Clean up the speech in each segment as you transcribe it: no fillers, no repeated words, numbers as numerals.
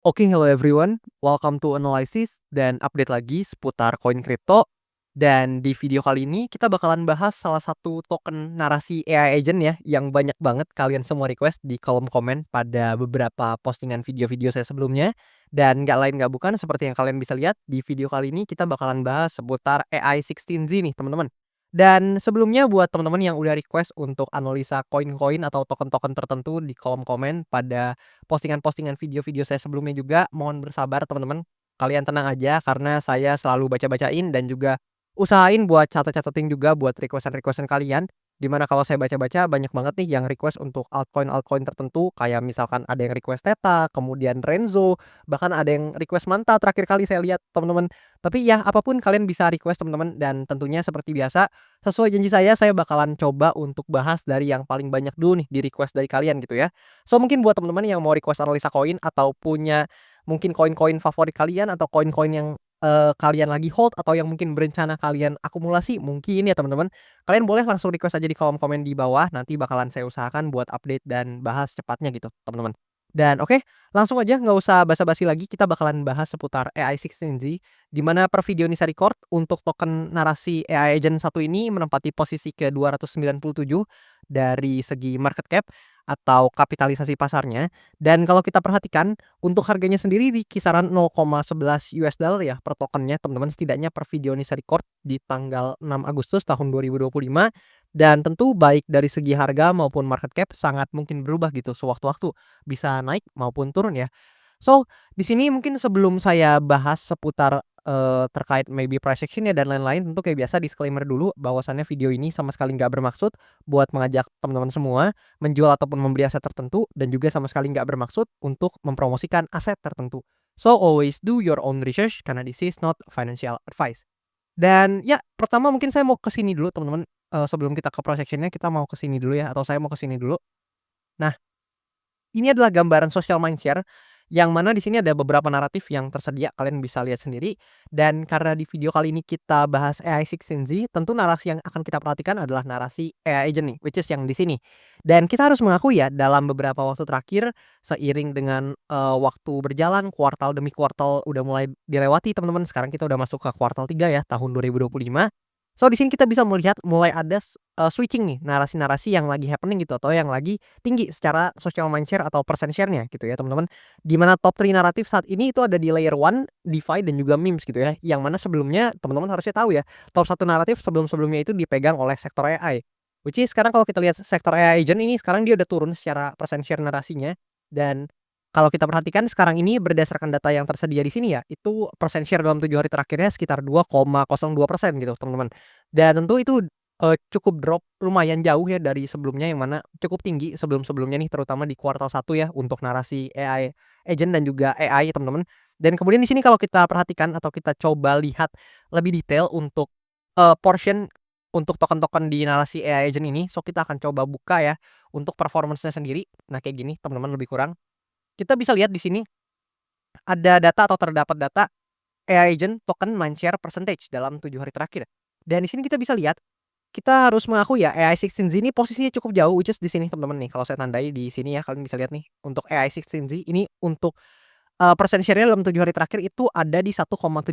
Oke, hello everyone. Welcome to Analysis dan update lagi seputar koin kripto. Dan di video kali ini kita bakalan bahas salah satu token narasi AI agent ya yang banyak banget kalian semua request di kolom komen pada beberapa postingan video-video saya sebelumnya. Dan nggak lain nggak bukan seperti yang kalian bisa lihat di video kali ini kita bakalan bahas seputar AI16Z nih teman-teman. Dan sebelumnya buat teman-teman yang udah request untuk analisa koin-koin atau token-token tertentu di kolom komen pada postingan-postingan video-video saya sebelumnya juga, mohon bersabar teman-teman. Kalian tenang aja karena saya selalu baca-bacain dan juga usahain buat catat-catatin juga buat requestan-requestan kalian. Di mana kalau saya baca-baca banyak banget nih yang request untuk altcoin-altcoin tertentu kayak misalkan ada yang request Theta, kemudian Renzo, bahkan ada yang request Manta terakhir kali saya lihat teman-teman. Tapi ya apapun kalian bisa request teman-teman dan tentunya seperti biasa sesuai janji saya bakalan coba untuk bahas dari yang paling banyak dulu nih di request dari kalian gitu ya. So, mungkin buat teman-teman yang mau request analisa koin atau punya mungkin koin-koin favorit kalian atau koin-koin yang, kalian lagi hold atau yang mungkin berencana kalian akumulasi mungkin ya teman-teman, kalian boleh langsung request aja di kolom komen di bawah, nanti bakalan saya usahakan buat update dan bahas cepatnya gitu teman-teman. Dan oke, langsung aja nggak usah basa-basi lagi, kita bakalan bahas seputar AI16Z, di mana per video ini saya record untuk token narasi AI Agent satu ini menempati posisi ke-297 dari segi market cap atau kapitalisasi pasarnya. Dan kalau kita perhatikan untuk harganya sendiri di kisaran $0,11 ya per tokennya teman-teman, setidaknya per video ini saya record di tanggal 6 Agustus tahun 2025 dan tentu baik dari segi harga maupun market cap sangat mungkin berubah gitu sewaktu-waktu, bisa naik maupun turun ya. So, di sini mungkin sebelum saya bahas seputar, terkait maybe price action ya dan lain-lain, tentu kayak biasa disclaimer dulu bahwasannya video ini sama sekali nggak bermaksud buat mengajak teman-teman semua menjual ataupun membeli aset tertentu dan juga sama sekali nggak bermaksud untuk mempromosikan aset tertentu. So, always do your own research karena this is not financial advice. Dan ya, pertama mungkin saya mau ke sini dulu teman-teman, sebelum kita ke price action-nya kita mau ke sini dulu ya atau saya mau ke sini dulu. Nah, ini adalah gambaran social mindshare, yang mana di sini ada beberapa naratif yang tersedia, kalian bisa lihat sendiri. Dan karena di video kali ini kita bahas AI16Z, tentu narasi yang akan kita perhatikan adalah narasi AI agent nih, which is yang di sini. Dan kita harus mengakui ya, dalam beberapa waktu terakhir, seiring dengan, waktu berjalan, kuartal demi kuartal udah mulai dilewati teman-teman, sekarang kita udah masuk ke kuartal 3 ya, tahun 2025. So, di sini kita bisa melihat mulai ada switching nih, narasi-narasi yang lagi happening gitu, atau yang lagi tinggi secara social mind share atau percent share-nya gitu ya teman-teman. Di mana top 3 naratif saat ini itu ada di layer one, DeFi dan juga memes gitu ya. Yang mana sebelumnya teman-teman harusnya tahu ya, top satu naratif sebelum-sebelumnya itu dipegang oleh sektor AI. Which is sekarang kalau kita lihat sektor AI agent ini sekarang dia udah turun secara percent share narasinya. Dan kalau kita perhatikan sekarang ini berdasarkan data yang tersedia di sini ya, itu percent share dalam 7 hari terakhirnya sekitar 2,02% gitu teman-teman. Dan tentu itu cukup drop lumayan jauh ya dari sebelumnya yang mana cukup tinggi sebelum-sebelumnya nih terutama di kuartal satu ya untuk narasi AI agent dan juga AI teman-teman. Dan kemudian di sini kalau kita perhatikan atau kita coba lihat lebih detail untuk, portion untuk token-token di narasi AI agent ini, so kita akan coba buka ya untuk performance-nya sendiri. Nah kayak gini teman-teman lebih kurang. Kita bisa lihat di sini ada data atau terdapat data AI agent token mindshare percentage dalam 7 hari terakhir. Dan di sini kita bisa lihat kita harus mengakui ya AI16Z ini posisinya cukup jauh, which is di sini teman-teman nih kalau saya tandai di sini ya kalian bisa lihat nih untuk AI16Z ini untuk, persen share-nya dalam 7 hari terakhir itu ada di 1,72%,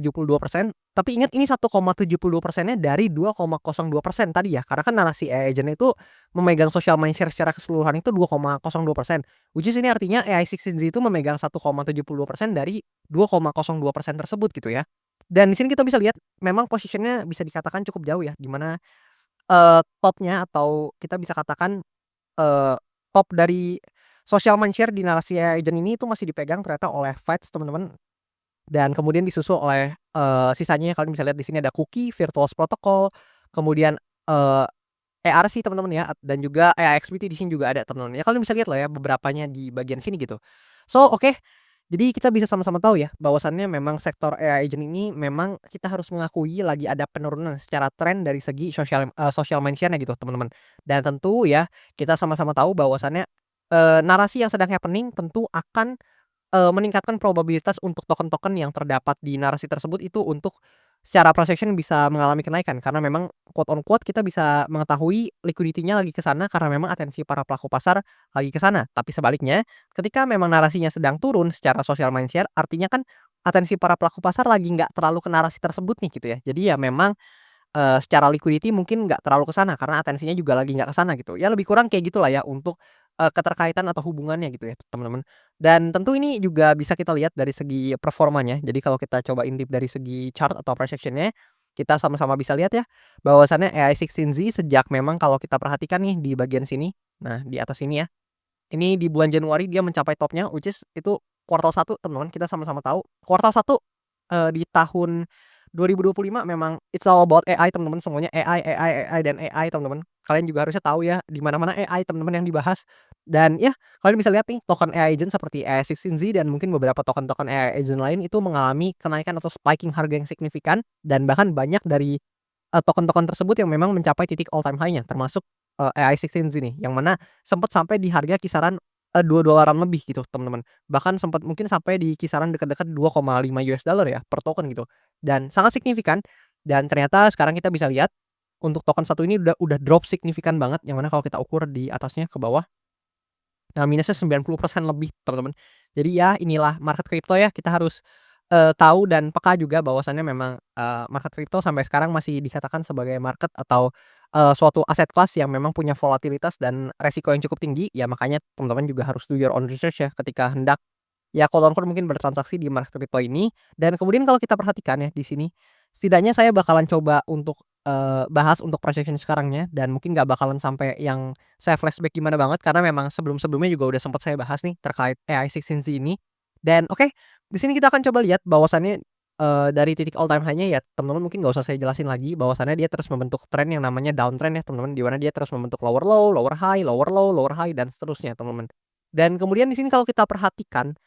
tapi ingat ini 1,72%-nya dari 2,02% tadi ya, karena kan narasi AI agent itu memegang social mindshare secara keseluruhan itu 2,02%, which is ini artinya AI16Z itu memegang 1,72% dari 2,02% tersebut gitu ya. Dan di sini kita bisa lihat memang posisinya bisa dikatakan cukup jauh ya, di mana topnya atau kita bisa katakan, eee, top dari social mindshare di narasi AI agent ini itu masih dipegang ternyata oleh Feds teman-teman, dan kemudian disusul oleh, sisanya kalian bisa lihat di sini ada Kuki, Virtuos Protocol, kemudian, eee, ERC teman-teman ya, dan juga EAXBT di sini juga ada teman-teman. Ya kalian bisa lihat lah ya beberapanya di bagian sini gitu. So oke, jadi kita bisa sama-sama tahu ya bahwasannya memang sektor AI agent ini memang kita harus mengakui lagi ada penurunan secara tren dari segi social mention-nya gitu teman-teman. Dan tentu ya kita sama-sama tahu bahwasannya, narasi yang sedang happening tentu akan, meningkatkan probabilitas untuk token-token yang terdapat di narasi tersebut itu untuk secara projection bisa mengalami kenaikan karena memang quote on quote kita bisa mengetahui liquidity-nya lagi ke sana karena memang atensi para pelaku pasar lagi ke sana. Tapi sebaliknya, ketika memang narasinya sedang turun secara social mindshare, artinya kan atensi para pelaku pasar lagi nggak terlalu ke narasi tersebut nih gitu ya. Jadi ya memang secara liquidity mungkin nggak terlalu ke sana karena atensinya juga lagi nggak ke sana gitu. Ya lebih kurang kayak gitulah ya untuk, keterkaitan atau hubungannya gitu ya teman-teman. Dan tentu ini juga bisa kita lihat dari segi performanya. Jadi kalau kita coba intip dari segi chart atau projection-nya, kita sama-sama bisa lihat ya bahwasannya AI16Z sejak memang kalau kita perhatikan nih di bagian sini, nah di atas ini ya, ini di bulan Januari dia mencapai topnya which is itu kuartal 1 teman-teman, kita sama-sama tahu kuartal 1, di tahun 2025 memang it's all about AI teman-teman, semuanya AI dan AI teman-teman. Kalian juga harusnya tahu ya di mana-mana AI teman-teman yang dibahas. Dan ya kalian bisa lihat nih token AI agent seperti AI16Z dan mungkin beberapa token-token AI agent lain itu mengalami kenaikan atau spiking harga yang signifikan dan bahkan banyak dari token-token tersebut yang memang mencapai titik all time high-nya termasuk, AI16Z nih yang mana sempet sampai di harga kisaran, $2 lebih gitu teman-teman. Bahkan sempat mungkin sampai di kisaran dekat-dekat $2,5 ya per token gitu, dan sangat signifikan. Dan ternyata sekarang kita bisa lihat untuk token satu ini udah drop signifikan banget yang mana kalau kita ukur di atasnya ke bawah, nah, minusnya 90% lebih, teman-teman. Jadi ya inilah market kripto ya, kita harus, tahu dan peka juga bahwasannya memang, market kripto sampai sekarang masih dikatakan sebagai market atau, suatu aset kelas yang memang punya volatilitas dan resiko yang cukup tinggi. Ya makanya teman-teman juga harus do your own research ya ketika hendak ya quote on quote mungkin bertransaksi di market crypto ini. Dan kemudian kalau kita perhatikan ya di sini, setidaknya saya bakalan coba untuk, bahas untuk projection sekarangnya dan mungkin nggak bakalan sampai yang saya flashback gimana banget karena memang sebelum-sebelumnya juga udah sempat saya bahas nih terkait AI16Z ini. Dan oke, di sini kita akan coba lihat bahwasannya, dari titik all time high-nya ya teman-teman mungkin nggak usah saya jelasin lagi bahwasannya dia terus membentuk tren yang namanya downtrend ya teman-teman, di mana dia terus membentuk lower low, lower high, lower low, lower high, dan seterusnya teman-teman. Dan kemudian di sini kalau kita perhatikan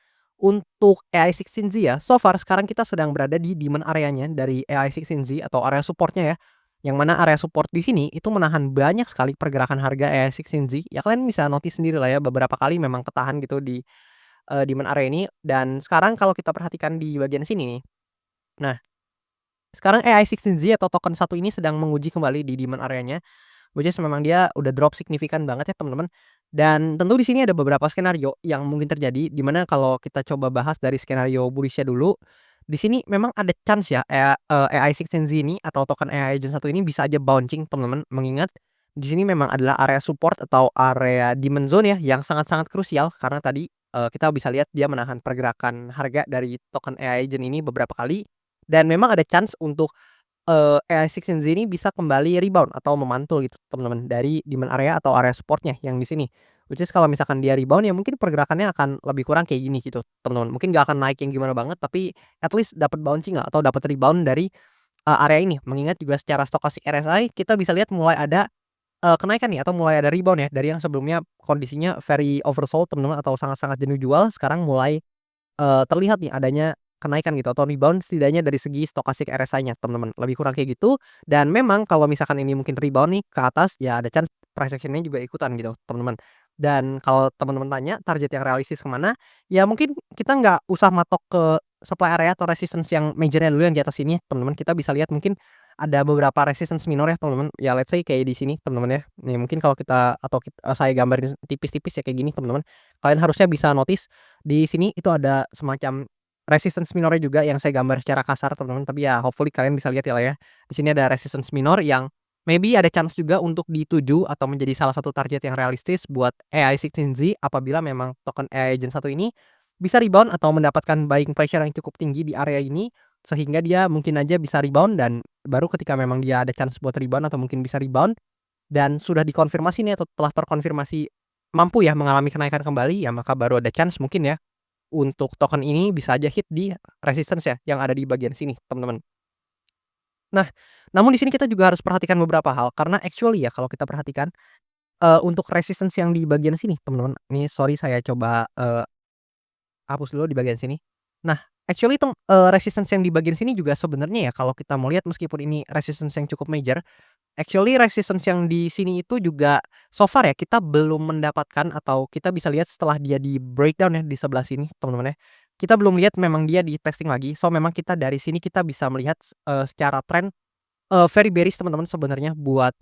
untuk AI16Z ya, so far sekarang kita sedang berada di demand area-nya dari AI16Z atau area support-nya ya, yang mana area support di sini itu menahan banyak sekali pergerakan harga AI16Z. Ya kalian bisa notice sendiri lah ya beberapa kali memang ketahan gitu di, demand area ini. Dan sekarang kalau kita perhatikan di bagian sini nih, nah sekarang AI16Z atau token satu ini sedang menguji kembali di demand area-nya. Which is memang dia udah drop signifikan banget ya teman-teman. Dan tentu di sini ada beberapa skenario yang mungkin terjadi, di mana kalau kita coba bahas dari skenario bullish-nya dulu, di sini memang ada chance ya, AI16Z ini atau token AI Agent satu ini bisa aja bouncing teman-teman, mengingat di sini memang adalah area support atau area demand zone ya yang sangat-sangat krusial karena tadi, kita bisa lihat dia menahan pergerakan harga dari token AI Agent ini beberapa kali dan memang ada chance untuk AI16Z ini bisa kembali rebound atau memantul gitu teman-teman dari demand area atau area support-nya yang di sini. Which is kalau misalkan dia rebound ya mungkin pergerakannya akan lebih kurang kayak gini gitu teman-teman. Mungkin nggak akan naik yang gimana banget tapi at least dapat bouncing lah atau dapat rebound dari, area ini. Mengingat juga secara stokastik RSI kita bisa lihat mulai ada, kenaikan nih atau mulai ada rebound ya dari yang sebelumnya kondisinya very oversold teman-teman atau sangat-sangat jenuh jual sekarang mulai terlihat nih adanya kenaikan gitu atau rebound setidaknya dari segi stokastik RSI-nya teman-teman, lebih kurang kayak gitu. Dan memang kalau misalkan ini mungkin rebound nih ke atas, ya ada chance price action-nya juga ikutan gitu teman-teman. Dan kalau teman-teman tanya target yang realistis ke mana, ya mungkin kita nggak usah matok ke supply area atau resistance yang major-nya dulu yang di atas sini ya teman-teman, kita bisa lihat mungkin ada beberapa resistance minor ya teman-teman, ya let's say kayak di sini teman-teman ya. Nih mungkin kalau kita atau saya gambarin tipis-tipis ya kayak gini teman-teman, kalian harusnya bisa notice di sini itu ada semacam resistance minornya juga yang saya gambar secara kasar teman-teman, tapi ya hopefully kalian bisa lihat ya lah ya. Di sini ada resistance minor yang maybe ada chance juga untuk dituju atau menjadi salah satu target yang realistis buat AI16Z apabila memang token AI Agent satu ini bisa rebound atau mendapatkan buying pressure yang cukup tinggi di area ini, sehingga dia mungkin aja bisa rebound dan baru ketika memang dia ada chance buat rebound atau mungkin bisa rebound dan sudah dikonfirmasi nih atau telah terkonfirmasi mampu ya mengalami kenaikan kembali, ya maka baru ada chance mungkin ya untuk token ini bisa aja hit di resistance ya, yang ada di bagian sini, teman-teman. Nah, namun di sini kita juga harus perhatikan beberapa hal, karena actually ya kalau kita perhatikan, untuk resistance yang di bagian sini, teman-teman, ini sorry saya coba, hapus dulu di bagian sini. Nah, actually resistance yang di bagian sini juga sebenarnya ya kalau kita mau lihat meskipun ini resistance yang cukup major, actually resistance yang di sini itu juga so far ya kita belum mendapatkan atau kita bisa lihat setelah dia di breakdown ya di sebelah sini teman-teman ya. kita belum lihat memang dia di testing lagi. So memang kita dari sini kita bisa melihat secara tren, very bearish teman-teman sebenarnya buat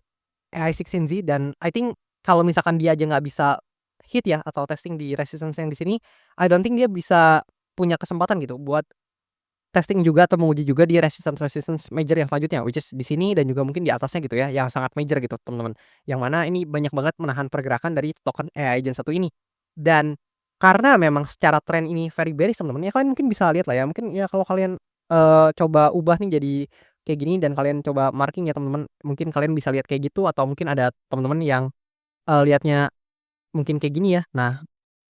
AI 16Z dan I think kalau misalkan dia aja nggak bisa hit ya atau testing di resistance yang di sini, I don't think dia bisa punya kesempatan gitu buat testing juga atau menguji juga di resistance-resistance major yang selanjutnya, which is di sini dan juga mungkin di atasnya gitu ya, yang sangat major gitu teman-teman. Yang mana ini banyak banget menahan pergerakan dari token AI Gen 1 ini. Dan karena memang secara tren ini very bearish teman-teman, ya kalian mungkin bisa lihat lah ya, mungkin ya kalau kalian, coba ubah nih jadi kayak gini dan kalian coba marking ya teman-teman, mungkin kalian bisa lihat kayak gitu atau mungkin ada teman-teman yang, lihatnya mungkin kayak gini ya. Nah,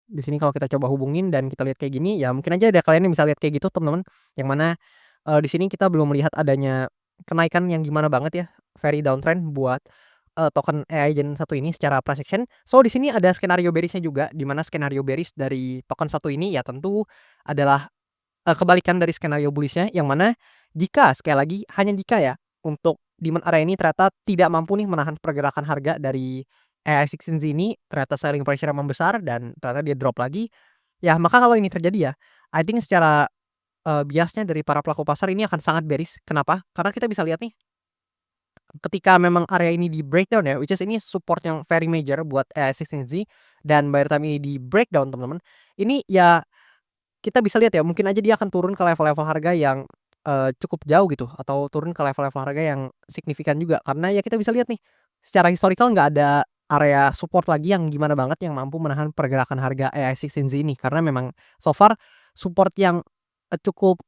di sini kalau kita coba hubungin dan kita lihat kayak gini, ya mungkin aja ada kalian yang bisa lihat kayak gitu teman-teman, yang mana, di sini kita belum melihat adanya kenaikan yang gimana banget ya, very downtrend buat, token AI Gen 1 ini secara price action. So di sini ada skenario bearish-nya juga, di mana skenario bearish dari token satu ini ya tentu adalah, kebalikan dari skenario bullish-nya, yang mana jika sekali lagi, hanya jika ya, untuk demand area ini ternyata tidak mampu nih menahan pergerakan harga dari AI16 ini, ternyata selling pressure yang membesar dan ternyata dia drop lagi, ya maka kalau ini terjadi ya, I think secara, biasnya dari para pelaku pasar ini akan sangat bearish. Kenapa? Karena kita bisa lihat nih, ketika memang area ini di breakdown ya, which is ini support yang very major buat AI16Z dan by the time ini di breakdown teman-teman, ini ya kita bisa lihat ya, mungkin aja dia akan turun ke level-level harga yang, cukup jauh gitu, atau turun ke level-level harga yang signifikan juga. Karena ya kita bisa lihat nih, secara historical nggak ada area support lagi yang gimana banget yang mampu menahan pergerakan harga AI16Z ini. Karena memang so far support yang, cukup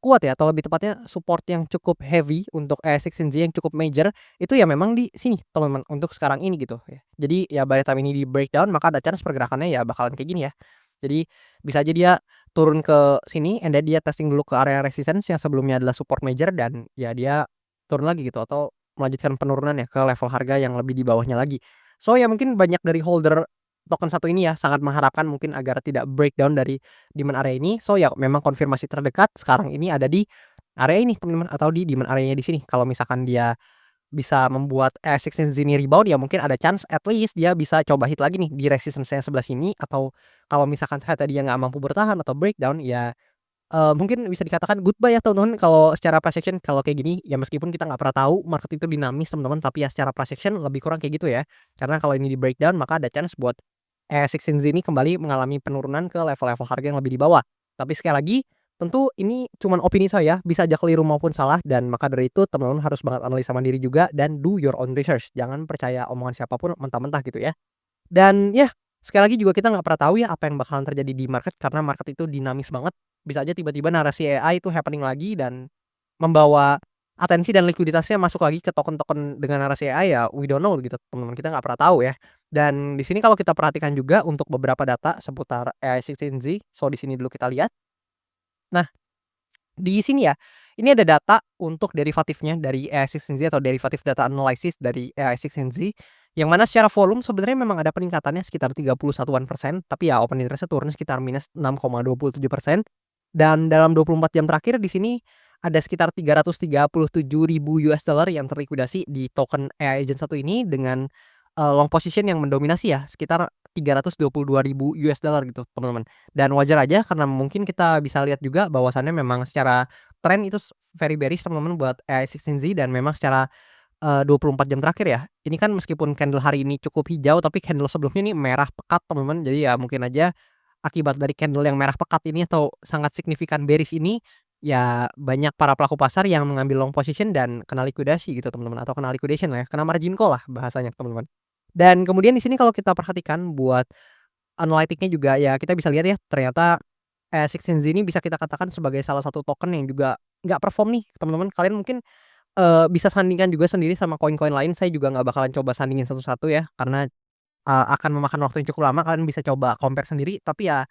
kuat ya, atau lebih tepatnya support yang cukup heavy untuk AI16Z yang cukup major, itu ya memang di sini teman-teman, untuk sekarang ini gitu ya. Jadi ya by the time ini di breakdown, maka ada chance pergerakannya ya bakalan kayak gini ya. Jadi bisa aja dia turun ke sini and then dia testing dulu ke area resistance yang sebelumnya adalah support major dan ya dia turun lagi gitu atau melanjutkan penurunan ya ke level harga yang lebih di bawahnya lagi. So ya mungkin banyak dari holder token satu ini ya sangat mengharapkan mungkin agar tidak breakdown dari demand area ini. So ya memang konfirmasi terdekat sekarang ini ada di area ini teman-teman atau di demand areanya di sini. Kalau misalkan dia bisa membuat Asics ini rebound ya mungkin ada chance at least dia bisa coba hit lagi nih di resistance-nya sebelah sini atau kalau misalkan ternyata dia nggak mampu bertahan atau breakdown ya, mungkin bisa dikatakan goodbye ya teman-teman kalau secara price action kalau kayak gini ya meskipun kita nggak pernah tahu market itu dinamis teman-teman tapi ya secara price action lebih kurang kayak gitu ya. Karena kalau ini di breakdown maka ada chance buat Asics ini kembali mengalami penurunan ke level-level harga yang lebih di bawah. Tapi sekali lagi tentu ini cuman opini saya, bisa aja keliru maupun salah dan maka dari itu teman-teman harus banget analisa mandiri juga dan do your own research. Jangan percaya omongan siapapun mentah-mentah gitu ya. Dan ya, sekali lagi juga kita nggak pernah tahu ya apa yang bakalan terjadi di market karena market itu dinamis banget. Bisa aja tiba-tiba narasi AI itu happening lagi dan membawa atensi dan likuiditasnya masuk lagi ke token-token dengan narasi AI ya we don't know gitu teman-teman, kita nggak pernah tahu ya. Dan di sini kalau kita perhatikan juga untuk beberapa data seputar AI16Z, so di sini dulu kita lihat. Nah di sini ya, ini ada data untuk derivatifnya dari AI16Z atau derivatif data analysis dari AI16Z, yang mana secara volume sebenarnya memang ada peningkatannya sekitar 31%, tapi ya open interest-nya turun sekitar minus 6,27%. Dan dalam 24 jam terakhir di sini ada sekitar $337.000 yang terlikuidasi di token AI Agent 1 ini dengan, long position yang mendominasi ya, sekitar $322.000 gitu, teman-teman. Dan wajar aja karena mungkin kita bisa lihat juga bahwasannya memang secara tren itu very bearish teman-teman buat AI16Z dan memang secara, 24 jam terakhir ya, ini kan meskipun candle hari ini cukup hijau tapi candle sebelumnya ini merah pekat teman-teman. Jadi ya mungkin aja akibat dari candle yang merah pekat ini atau sangat signifikan bearish ini, ya banyak para pelaku pasar yang mengambil long position dan kena likuidasi gitu teman-teman, atau kena liquidation lah ya, kena margin call lah bahasanya teman-teman. Dan kemudian di sini kalau kita perhatikan buat analytic-nya juga ya kita bisa lihat ya ternyata, Sixenz ini bisa kita katakan sebagai salah satu token yang juga nggak perform nih teman-teman. Kalian mungkin, bisa sandingkan juga sendiri sama koin-koin lain, saya juga nggak bakalan coba sandingin satu-satu ya karena, akan memakan waktu yang cukup lama, kalian bisa coba compare sendiri. Tapi ya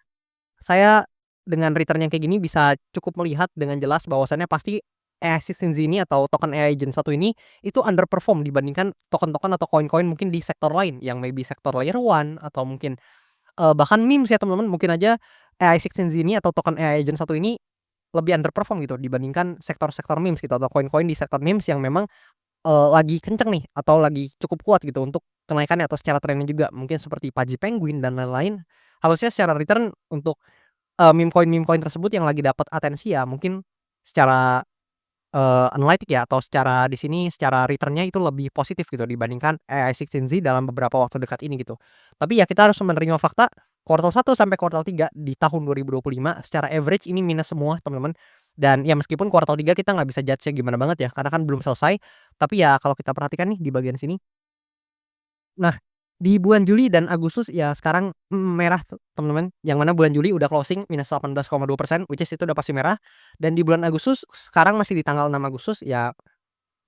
saya dengan return yang kayak gini bisa cukup melihat dengan jelas bahwasannya pasti Existence ini atau token AI Gen 1 ini itu underperform dibandingkan token-token atau koin-koin mungkin di sektor lain yang maybe sektor layer one atau mungkin, bahkan memes ya teman-teman. Mungkin aja AI16 ini atau token AI Gen 1 ini lebih underperform gitu dibandingkan sektor-sektor memes gitu atau koin-koin di sektor memes yang memang, lagi kenceng nih atau lagi cukup kuat gitu untuk kenaikannya atau secara trennya juga mungkin seperti Pudgy Penguin dan lain-lain. Harusnya secara return untuk meme coin tersebut yang lagi dapat atensi ya mungkin secara analitik ya atau secara di sini secara return-nya itu lebih positif gitu dibandingkan AI16Z dalam beberapa waktu dekat ini gitu. Tapi ya kita harus menerima fakta kuartal 1 sampai kuartal 3 di tahun 2025 secara average ini minus semua teman-teman. Dan ya meskipun kuartal 3 kita nggak bisa judge-nya gimana banget ya karena kan belum selesai. Tapi ya kalau kita perhatikan nih di bagian sini. Nah, di bulan Juli dan Agustus ya sekarang, merah tuh temen-temen, yang mana bulan Juli udah closing minus 18,2%, which is itu udah pasti merah, dan di bulan Agustus sekarang masih di tanggal 6 Agustus ya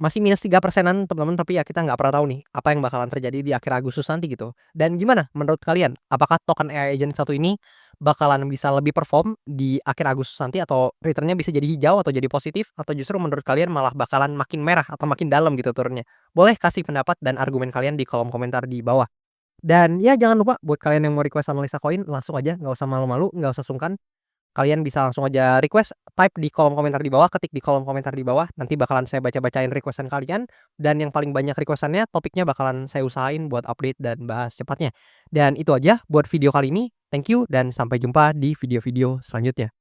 masih minus 3%-an temen-temen, tapi ya kita nggak pernah tahu nih apa yang bakalan terjadi di akhir Agustus nanti gitu. Dan gimana menurut kalian? Apakah token AI Agent satu ini bakalan bisa lebih perform di akhir Agustus nanti atau return-nya bisa jadi hijau atau jadi positif atau justru menurut kalian malah bakalan makin merah atau makin dalam gitu turunnya? Boleh kasih pendapat dan argumen kalian di kolom komentar di bawah. Dan ya jangan lupa buat kalian yang mau request analisa koin langsung aja nggak usah malu-malu, nggak usah sungkan. Kalian bisa langsung aja request, type di kolom komentar di bawah, ketik di kolom komentar di bawah, nanti bakalan saya baca-bacain requestan kalian, dan yang paling banyak requestannya topiknya bakalan saya usahain buat update dan bahas cepatnya. Dan itu aja buat video kali ini, thank you dan sampai jumpa di video-video selanjutnya.